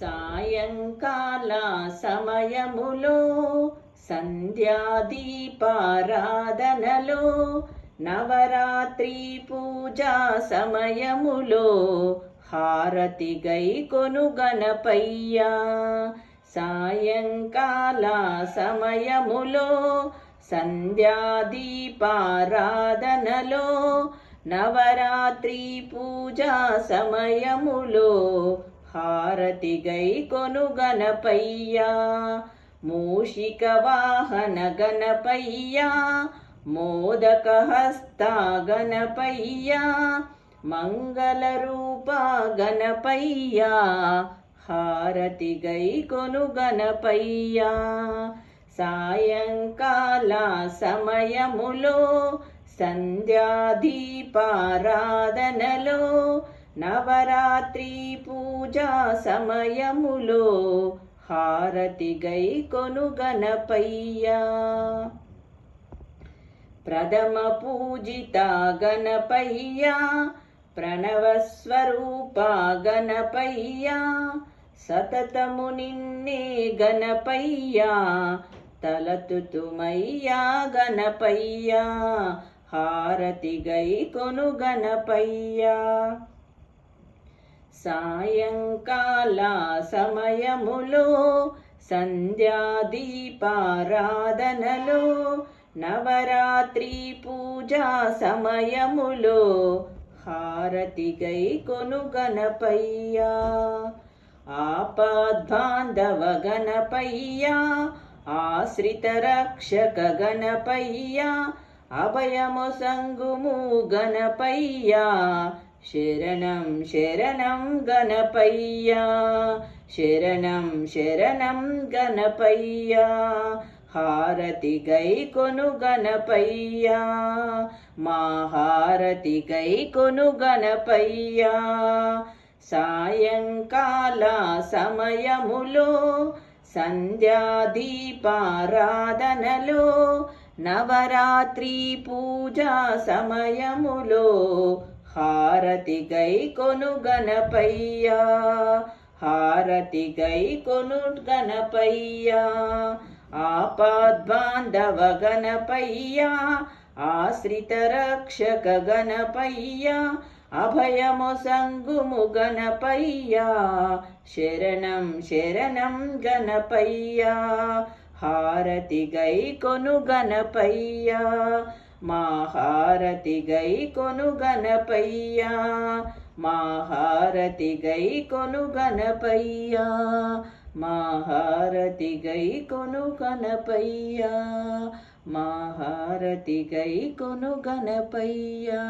సాయంకాల సమయములో సంధ్యాదీపారాధనలో నవరాత్రి పూజా సమయములో హారతి గైకొను గణపయ్యా. సాయంకాల సమయములో సంధ్యాదీపారాధనలో నవరాత్రి పూజా సమయములో హారతి గైకొను గణపయ్యా. మూషిక వాహన గణపయ్యా, మోదక హస్త గణపయ్యా, మంగళ రూప గణపయ్యా, హారతి గైకొను గణపయ్యా. సాయంకాల సమయములో సంధ్యాదీపారాధనలో నవరాత్రి పూజా సమయములో హారతి గైకొను గణపయ్యా. ప్రథమ పూజిత గణపయ్యా, ప్రణవస్వరూప గణపయ్యా, సతతము నిన్నే గణపయ్యా, తలతుతుమయ్యా గణపయ్యా, హారతి గైకొను గణపయ్యా. సాయంకాల సమయములో సంధ్యాదీపారాధనలో నవరాత్రి పూజా సమయములో హారతి గైకొను గణపయ్యా. ఆపద్బాంధవ గణపయ్యా, ఆశ్రిత రక్షక గణపయ్యా, అభయము సంగుము గణపయ్యా, శరణం శరణం గణపయ్యా, శరణం శరణం గణపయ్యా, హారతి గైకొను గణపయ్యా, మా హారతి గైకొను గణపయ్యా. సాయంకాల సమయములో సంధ్యాదీపారాధనలో నవరాత్రి పూజా సమయములో హారతి గైకొను గణపయ్యా, హారతి గైకొను గణపయ్యా. ఆపద్బాంధవ గణపయ్యా, ఆశ్రిత రక్షక గణపయ్యా, అభయము సంగుము గణపయ్యా, శరణం శరణం గణపయ్యా, హారతి గైకొను గణపయ్యా, మా హారతి గైకొను గణపయ్యా, మా హారతి గైకొను గణపయ్యా, మా హారతి గైకొను గణపయ్యా, మా హారతి గైకొను గణపయ్యా.